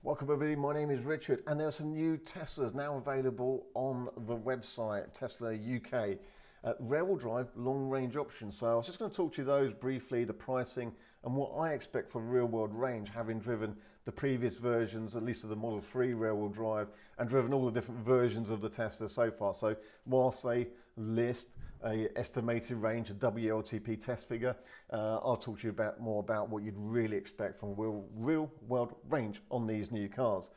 Welcome everybody, my name is Richard and there are some new Teslas now available on the website, Tesla UK. Rear-wheel drive, long-range options. So I was just going to talk to you those briefly, the pricing and what I expect for real-world range, having driven the previous versions, at least of the Model 3 rear-wheel drive, and driven all the different versions of the Tesla so far. So whilst they list a estimated range, a WLTP test figure, I'll talk to you more about what you'd really expect from real-world range on these new cars.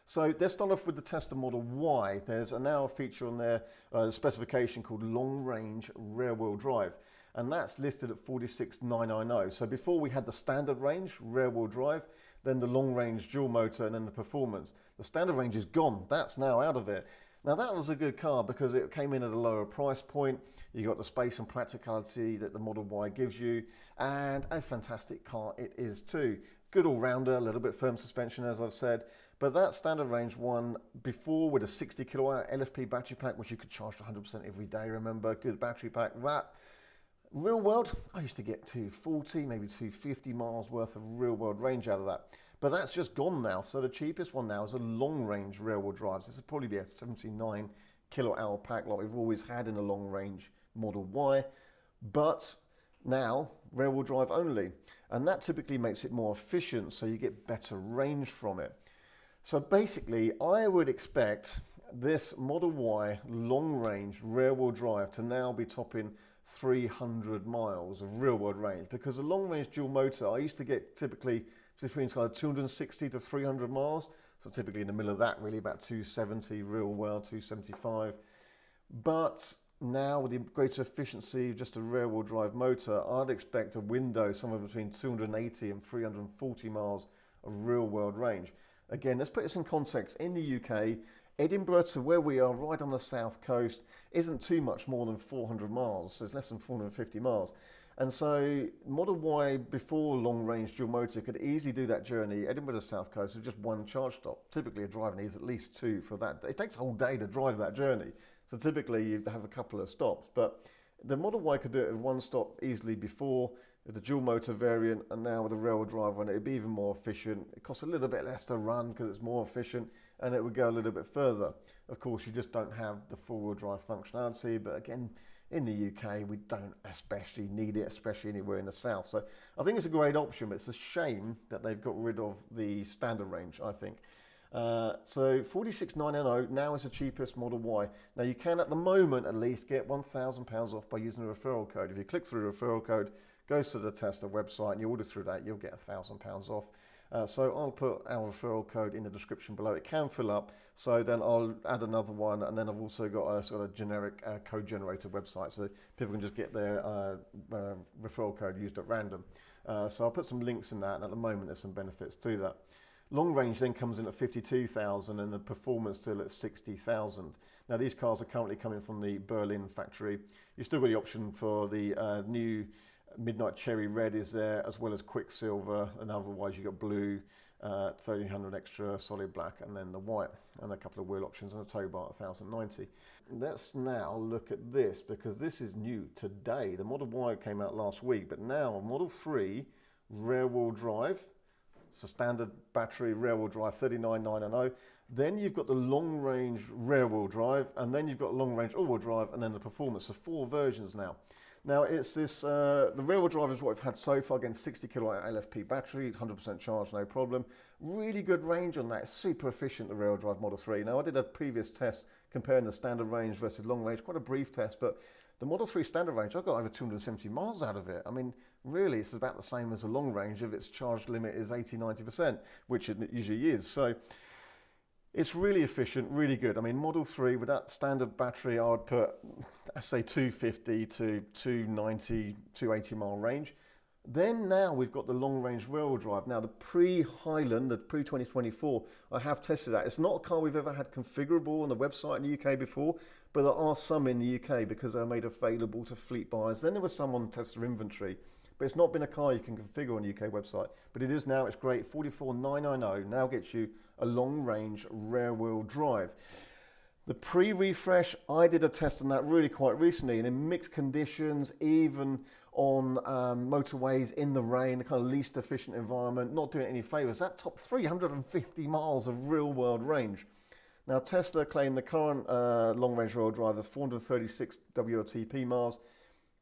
So let's start off with the Tesla Model Y. There's now a feature on there, a specification called Long Range Rear-Wheel Drive, and that's listed at 46,990. So before we had the standard range rear-wheel drive, then the long range dual motor, and then the performance. The standard range is gone. That's now out of it. Now that was a good car because it came in at a lower price point. You got the space and practicality that the Model Y gives you, and a fantastic car it is too. Good all-rounder, a little bit firm suspension as I've said, but that standard range one before with a 60 kilowatt LFP battery pack, which you could charge to 100% every day, remember, good battery pack. That real world, I used to get 240, maybe 250 miles worth of real world range out of that. But that's just gone now. So the cheapest one now is a long range rear wheel drive. So this would probably be a 79 kilowatt hour pack like we've always had in a long range Model Y, but now rear wheel drive only. And that typically makes it more efficient, so you get better range from it. So basically, I would expect this Model Y long range rear wheel drive to now be topping 300 miles of real world range, because a long range dual motor I used to get typically between 260 to 300 miles, so typically in the middle of that, really about 270 real world, 275. But now with the greater efficiency of just a rear wheel drive motor, I'd expect a window somewhere between 280 and 340 miles of real world range. Again, let's put this in context. In the UK, Edinburgh to where we are right on the south coast isn't too much more than 400 miles, so it's less than 450 miles. And so Model Y before long range dual motor could easily do that journey, Edinburgh to south coast, with just one charge stop. Typically a driver needs at least two for that. It takes a whole day to drive that journey. So typically you'd have a couple of stops, but the Model Y could do it in one stop easily before, with the dual motor variant, and now with a rear wheel drive on it, it'd be even more efficient. It costs a little bit less to run because it's more efficient, and it would go a little bit further. Of course, you just don't have the four-wheel drive functionality, but again, in the UK, we don't especially need it, especially anywhere in the south. So I think it's a great option, but it's a shame that they've got rid of the standard range, I think. So 46,990 now is the cheapest Model Y. Now you can at the moment at least get £1,000 off by using a referral code. If you click through the referral code, goes to the Tesla website and you order through that, you'll get £1,000 off. So I'll put our referral code in the description below. It can fill up, so then I'll add another one, and then I've also got a sort of generic code generator website, so people can just get their referral code used at random. So I'll put some links in that, and at the moment there's some benefits to that. Long range then comes in at 52,000 and the performance still at 60,000. Now these cars are currently coming from the Berlin factory. You've still got the option for the new Midnight Cherry Red is there, as well as Quicksilver, and otherwise you've got blue, 1300 extra, solid black, and then the white, and a couple of wheel options and a tow bar at 1090. Let's now look at this, because this is new today. The Model Y came out last week, but now Model 3 rear wheel drive. It's a standard battery rear wheel drive, 39,990. Then you've got the long range rear wheel drive, and then you've got long range all wheel drive, and then the performance. So 4 versions now. Now it's this, the rear wheel drive is what we've had so far. Again, 60 kilowatt LFP battery, 100% charge, no problem. Really good range on that. It's super efficient, the rear wheel drive Model 3. Now I did a previous test comparing the standard range versus long range, quite a brief test, but the Model 3 standard range, I got over 270 miles out of it. I mean, really, it's about the same as a long range if its charge limit is 80-90%, which it usually is. So it's really efficient, really good. I mean, Model 3 with that standard battery, I would put, I say 250 to 290, 280 mile range. Then now we've got the long range rear wheel drive. Now the pre-Highland, the pre-2024, I have tested that. It's not a car we've ever had configurable on the website in the UK before, but there are some in the UK because they're made available to fleet buyers. Then there was some on Tesla inventory, but it's not been a car you can configure on the UK website. But it is now, it's great. 44,990 now gets you a long range rear wheel drive. The pre-refresh, I did a test on that really quite recently, and in mixed conditions, even on motorways in the rain, the kind of least efficient environment, not doing it any favours. That top 350 miles of real world range. Now Tesla claim the current long range rear-wheel drive is 436 WLTP miles.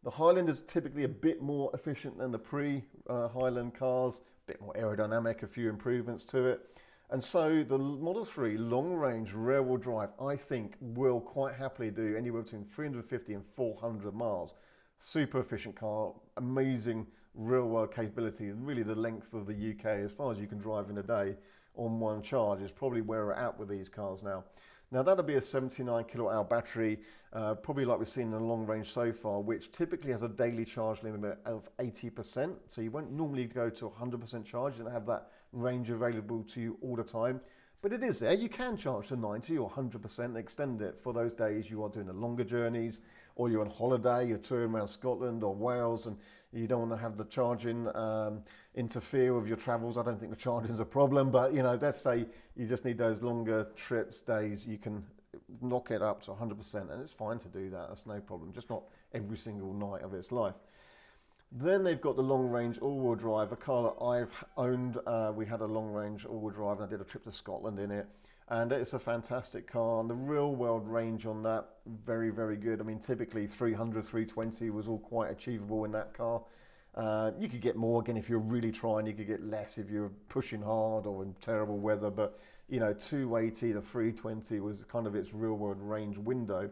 The Highland is typically a bit more efficient than the pre-Highland cars, a bit more aerodynamic, a few improvements to it. And so the Model 3 long range rear-wheel drive, I think, will quite happily do anywhere between 350 and 400 miles. Super efficient car, amazing real world capability, and really the length of the UK as far as you can drive in a day on one charge is probably where we're at with these cars now. Now that'll be a 79 kilowatt hour battery, probably like we've seen in the long range so far, which typically has a daily charge limit of 80%. So you won't normally go to 100% charge, you don't have that range available to you all the time. But it is there. You can charge to 90 or 100%, extend it for those days you are doing the longer journeys, or you're on holiday, you're touring around Scotland or Wales, and you don't want to have the charging interfere with your travels. I don't think the charging is a problem, but you know, let's say you just need those longer trips, days, you can knock it up to 100%, and it's fine to do that. That's no problem, just not every single night of its life. Then they've got the long range all-wheel drive, a car that I've owned. We had a long range all-wheel drive and I did a trip to Scotland in it. And it's a fantastic car, and the real world range on that, very, very good. I mean, typically 300, 320 was all quite achievable in that car. You could get more, again, if you're really trying, you could get less if you're pushing hard or in terrible weather, but you know, 280 to 320 was kind of its real world range window.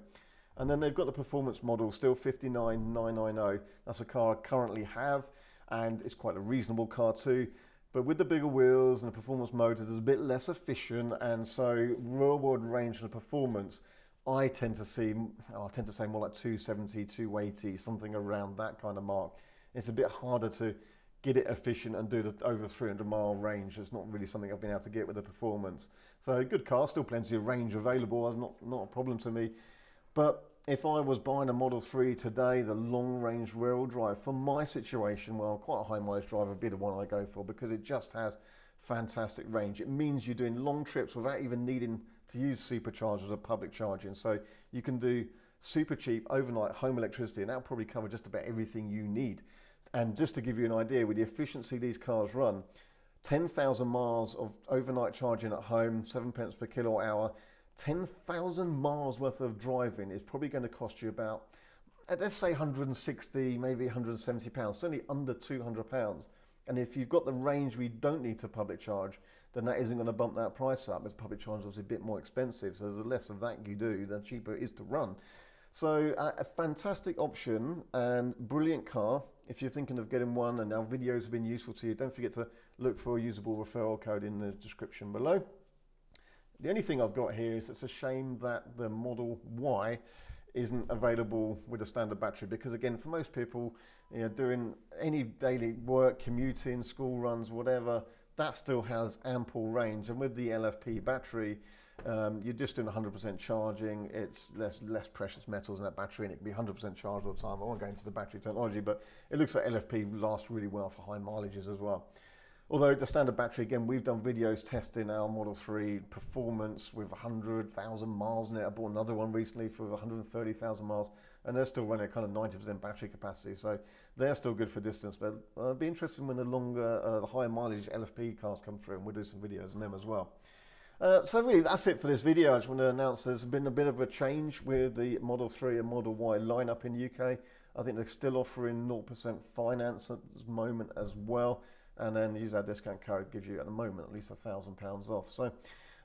And then they've got the performance model, still 59990. That's a car I currently have, and it's quite a reasonable car too. But with the bigger wheels and the performance motors, it's a bit less efficient, and so real world range and performance, I tend to say more like 270, 280, something around that kind of mark. It's a bit harder to get it efficient and do the over 300 mile range. It's not really something I've been able to get with the performance. So a good car, still plenty of range available, not a problem to me. But if I was buying a Model 3 today, the long range rear-wheel drive, for my situation, well, quite a high mileage driver would be the one I go for, because it just has fantastic range. It means you're doing long trips without even needing to use superchargers or public charging. So you can do super cheap overnight home electricity, and that'll probably cover just about everything you need. And just to give you an idea, with the efficiency these cars run, 10,000 miles of overnight charging at home, 7 pence per kilowatt hour, 10,000 miles worth of driving is probably going to cost you about, let's say 160, maybe 170 pounds, certainly under 200 pounds. And if you've got the range where you don't need to public charge, then that isn't going to bump that price up, as public charge is obviously a bit more expensive. So the less of that you do, the cheaper it is to run. So a fantastic option and brilliant car. If you're thinking of getting one and our videos have been useful to you, don't forget to look for a usable referral code in the description below. The only thing I've got here is it's a shame that the Model Y isn't available with a standard battery, because again, for most people, you know, doing any daily work, commuting, school runs, whatever, that still has ample range. And with the LFP battery, you're just doing 100% charging. It's less precious metals in that battery, and it can be 100% charged all the time. I won't go into the battery technology, but it looks like LFP lasts really well for high mileages as well. Although the standard battery, again, we've done videos testing our Model 3 performance with 100,000 miles in it. I bought another one recently for 130,000 miles, and they're still running a kind of 90% battery capacity. So they're still good for distance, but it'll be interesting when the longer, the higher mileage LFP cars come through, and we'll do some videos on them as well. So really, that's it for this video. I just want to announce there's been a bit of a change with the Model 3 and Model Y lineup in the UK. I think they're still offering 0% finance at this moment as well. And then use our discount code, gives you at the moment at least £1,000 off. So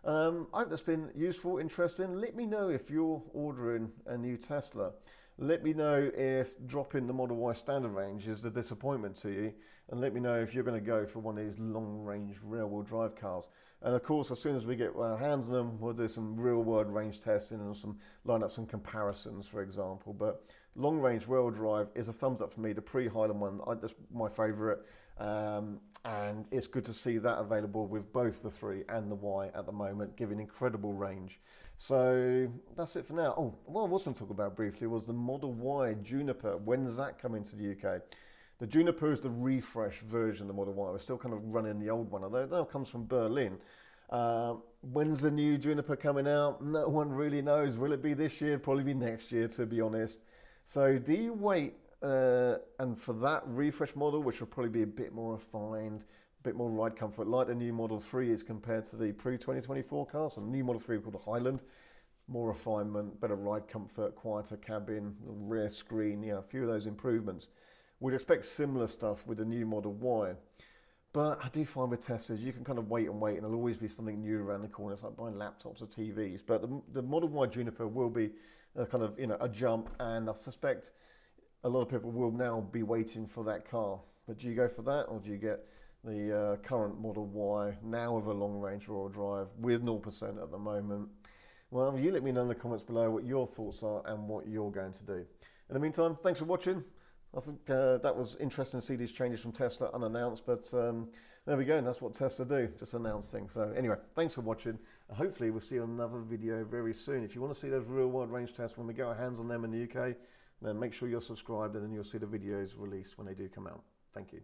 I hope that's been useful, interesting. Let me know if you're ordering a new Tesla. Let me know if dropping the Model Y standard range is a disappointment to you. And let me know if you're going to go for one of these long range rear wheel drive cars. And of course, as soon as we get our hands on them, we'll do some real world range testing and line up some comparisons, for example. But long range rear wheel drive is a thumbs up for me. The pre-Highland one, that's my favourite. And it's good to see that available with both the 3 and the Y at the moment, giving incredible range. So that's it for now. Oh, what I was going to talk about briefly was the Model Y Juniper. When's that coming to the UK? The Juniper is the refresh version of the Model Y. We're still kind of running the old one, although it now comes from Berlin. When's the new Juniper coming out? No one really knows. Will it be this year? Probably be next year, to be honest. So do you wait And for that refresh model, which will probably be a bit more refined, a bit more ride comfort, like the new Model 3 is compared to the pre-2024 cars. And the new Model 3 called the Highland, more refinement, better ride comfort, quieter cabin, rear screen, a few of those improvements. We'd expect similar stuff with the new Model Y. But I do find with Teslas, you can kind of wait and there'll always be something new around the corner. It's like buying laptops or TVs. But the Model Y Juniper will be a kind of, a jump, and I suspect a lot of people will now be waiting for that car. But do you go for that, or do you get the current Model Y, now with a long range all-wheel drive with 0% at the moment? Well, you let me know in the comments below what your thoughts are and what you're going to do. In the meantime, thanks for watching. I think that was interesting to see these changes from Tesla unannounced, but there we go, and that's what Tesla do, just announce things. So anyway, thanks for watching. Hopefully we'll see you on another video very soon. If you want to see those real wide range tests when we get our hands on them in the UK, then make sure you're subscribed, and then you'll see the videos released when they do come out. Thank you.